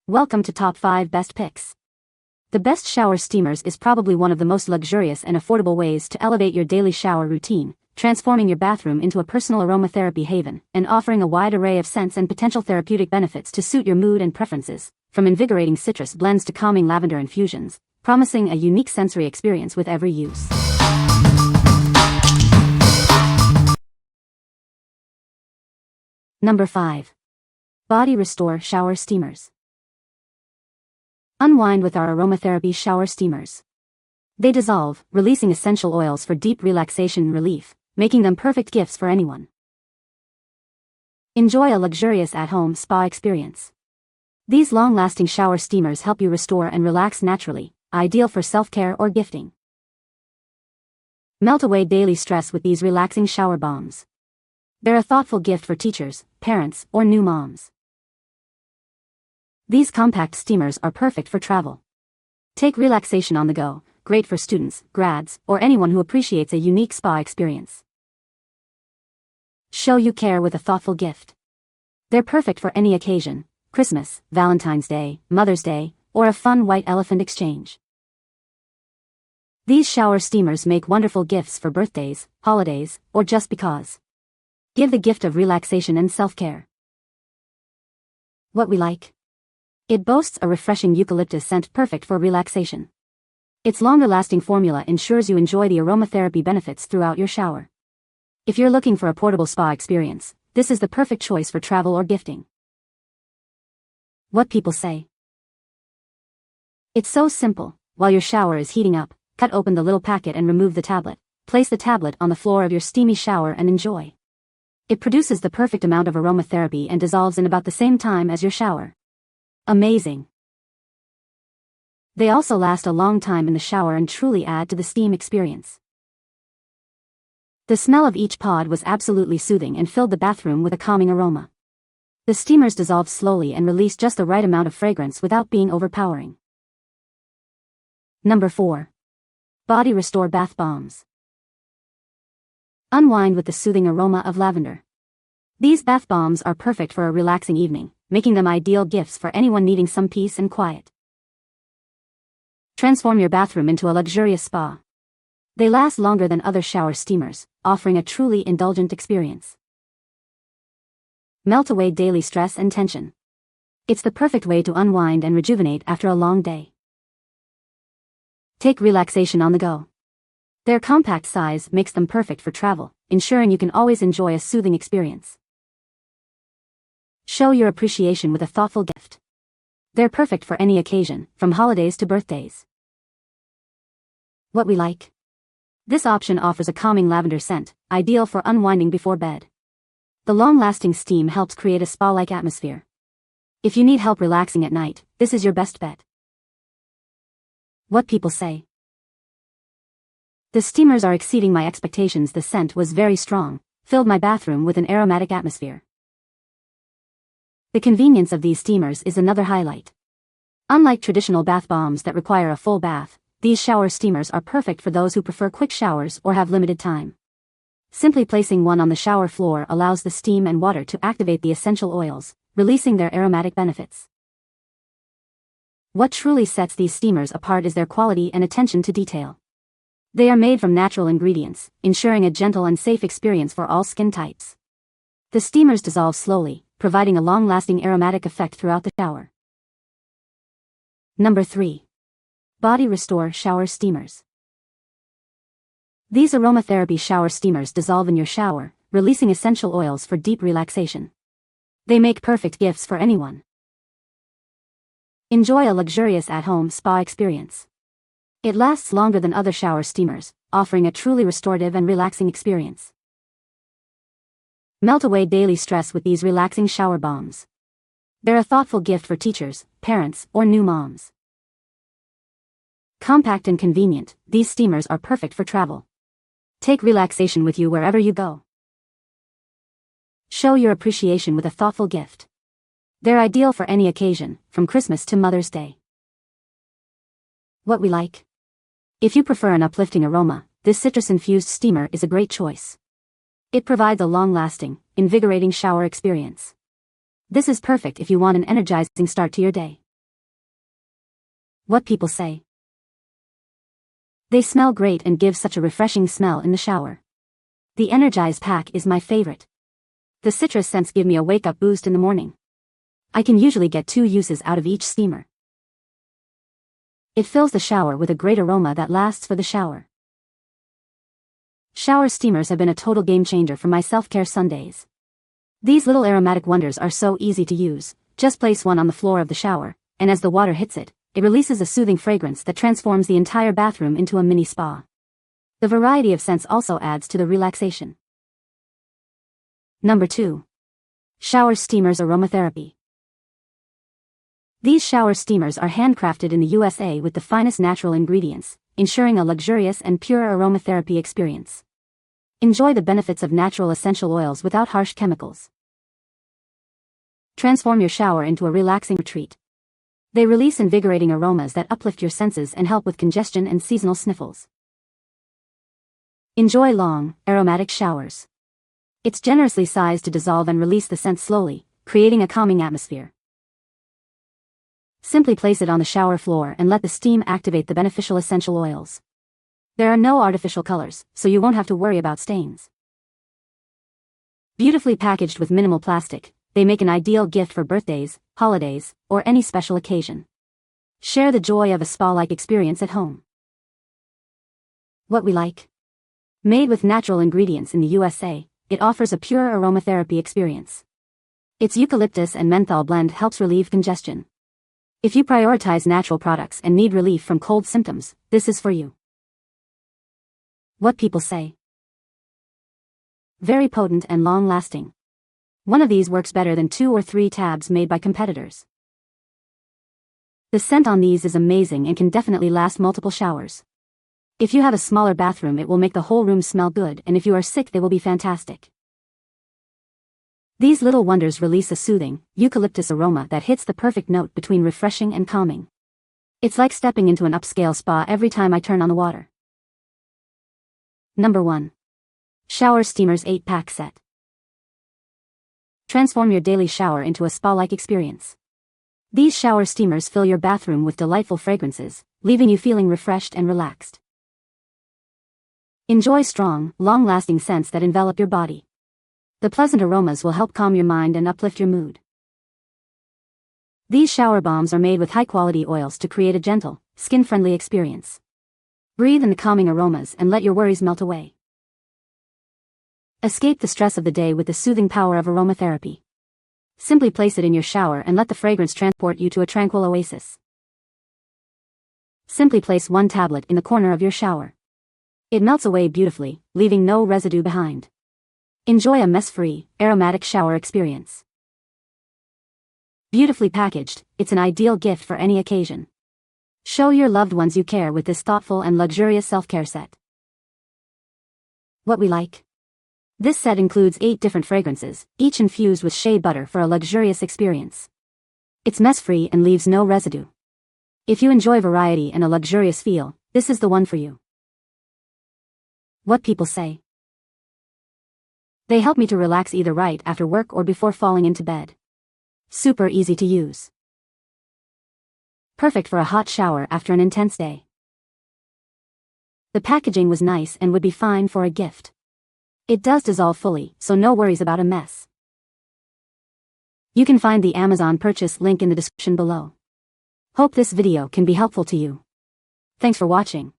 Welcome to Top 5 Best Picks. The best shower steamers is probably one of the most luxurious and affordable ways to elevate your daily shower routine, transforming your bathroom into a personal aromatherapy haven, and offering a wide array of scents and potential therapeutic benefits to suit your mood and preferences, from invigorating citrus blends to calming lavender infusions, promising a unique sensory experience with every use. Number 5. Body Restore Shower Steamers. Unwind with our aromatherapy shower steamers. They dissolve, releasing essential oils for deep relaxation and relief, making them perfect gifts for anyone. Enjoy a luxurious at-home spa experience. These long-lasting shower steamers help you restore and relax naturally, ideal for self-care or gifting. Melt away daily stress with these relaxing shower bombs. They're a thoughtful gift for teachers, parents, or new moms. These compact steamers are perfect for travel. Take relaxation on the go, great for students, grads, or anyone who appreciates a unique spa experience. Show you care with a thoughtful gift. They're perfect for any occasion: Christmas, Valentine's Day, Mother's Day, or a fun white elephant exchange. These shower steamers make wonderful gifts for birthdays, holidays, or just because. Give the gift of relaxation and self-care. What we like. It boasts a refreshing eucalyptus scent perfect for relaxation. Its longer-lasting formula ensures you enjoy the aromatherapy benefits throughout your shower. If you're looking for a portable spa experience, this is the perfect choice for travel or gifting. What people say. It's so simple. While your shower is heating up, cut open the little packet and remove the tablet. Place the tablet on the floor of your steamy shower and enjoy. It produces the perfect amount of aromatherapy and dissolves in about the same time as your shower. Amazing. They also last a long time in the shower and truly add to the steam experience. The smell of each pod was absolutely soothing and filled the bathroom with a calming aroma. The steamers dissolve slowly and release just the right amount of fragrance without being overpowering. Number 4. Body Restore Bath Bombs. Unwind with the soothing aroma of lavender. These bath bombs are perfect for a relaxing evening, making them ideal gifts for anyone needing some peace and quiet. Transform your bathroom into a luxurious spa. They last longer than other shower steamers, offering a truly indulgent experience. Melt away daily stress and tension. It's the perfect way to unwind and rejuvenate after a long day. Take relaxation on the go. Their compact size makes them perfect for travel, ensuring you can always enjoy a soothing experience. Show your appreciation with a thoughtful gift. They're perfect for any occasion, from holidays to birthdays. What we like. This option offers a calming lavender scent, ideal for unwinding before bed. The long-lasting steam helps create a spa-like atmosphere. If you need help relaxing at night, this is your best bet. What people say. The steamers are exceeding my expectations. The scent was very strong, filled my bathroom with an aromatic atmosphere. The convenience of these steamers is another highlight. Unlike traditional bath bombs that require a full bath, these shower steamers are perfect for those who prefer quick showers or have limited time. Simply placing one on the shower floor allows the steam and water to activate the essential oils, releasing their aromatic benefits. What truly sets these steamers apart is their quality and attention to detail. They are made from natural ingredients, ensuring a gentle and safe experience for all skin types. The steamers dissolve slowly, providing a long-lasting aromatic effect throughout the shower. Number 3. Body Restore Shower Steamers. These aromatherapy shower steamers dissolve in your shower, releasing essential oils for deep relaxation. They make perfect gifts for anyone. Enjoy a luxurious at-home spa experience. It lasts longer than other shower steamers, offering a truly restorative and relaxing experience. Melt away daily stress with these relaxing shower bombs. They're a thoughtful gift for teachers, parents, or new moms. Compact and convenient, these steamers are perfect for travel. Take relaxation with you wherever you go. Show your appreciation with a thoughtful gift. They're ideal for any occasion, from Christmas to Mother's Day. What we like. If you prefer an uplifting aroma, this citrus-infused steamer is a great choice. It provides a long-lasting, invigorating shower experience. This is perfect if you want an energizing start to your day. What people say. They smell great and give such a refreshing smell in the shower. The Energize pack is my favorite. The citrus scents give me a wake-up boost in the morning. I can usually get 2 uses out of each steamer. It fills the shower with a great aroma that lasts for the shower. Shower steamers have been a total game changer for my self-care Sundays. These little aromatic wonders are so easy to use. Just place one on the floor of the shower, and as the water hits it, it releases a soothing fragrance that transforms the entire bathroom into a mini spa. The variety of scents also adds to the relaxation. Number 2. Shower Steamers Aromatherapy. These shower steamers are handcrafted in the USA with the finest natural ingredients, ensuring a luxurious and pure aromatherapy experience. Enjoy the benefits of natural essential oils without harsh chemicals. Transform your shower into a relaxing retreat. They release invigorating aromas that uplift your senses and help with congestion and seasonal sniffles. Enjoy long, aromatic showers. It's generously sized to dissolve and release the scent slowly, creating a calming atmosphere. Simply place it on the shower floor and let the steam activate the beneficial essential oils. There are no artificial colors, so you won't have to worry about stains. Beautifully packaged with minimal plastic, they make an ideal gift for birthdays, holidays, or any special occasion. Share the joy of a spa-like experience at home. What we like. Made with natural ingredients in the USA, it offers a pure aromatherapy experience. Its eucalyptus and menthol blend helps relieve congestion. If you prioritize natural products and need relief from cold symptoms, this is for you. What people say. Very potent and long-lasting. One of these works better than 2 or 3 tabs made by competitors. The scent on these is amazing and can definitely last multiple showers. If you have a smaller bathroom, it will make the whole room smell good, and if you are sick, they will be fantastic. These little wonders release a soothing, eucalyptus aroma that hits the perfect note between refreshing and calming. It's like stepping into an upscale spa every time I turn on the water. Number 1. Shower Steamers 8-pack set. Transform your daily shower into a spa-like experience. These shower steamers fill your bathroom with delightful fragrances, leaving you feeling refreshed and relaxed. Enjoy strong, long-lasting scents that envelop your body. The pleasant aromas will help calm your mind and uplift your mood. These shower bombs are made with high-quality oils to create a gentle, skin-friendly experience. Breathe in the calming aromas and let your worries melt away. Escape the stress of the day with the soothing power of aromatherapy. Simply place it in your shower and let the fragrance transport you to a tranquil oasis. Simply place 1 tablet in the corner of your shower. It melts away beautifully, leaving no residue behind. Enjoy a mess-free, aromatic shower experience. Beautifully packaged, it's an ideal gift for any occasion. Show your loved ones you care with this thoughtful and luxurious self-care set. What we like. This set includes 8 different fragrances, each infused with shea butter for a luxurious experience. It's mess-free and leaves no residue. If you enjoy variety and a luxurious feel, this is the one for you. What people say. They help me to relax either right after work or before falling into bed. Super easy to use. Perfect for a hot shower after an intense day. The packaging was nice and would be fine for a gift. It does dissolve fully, so no worries about a mess. You can find the Amazon purchase link in the description below. Hope this video can be helpful to you. Thanks for watching.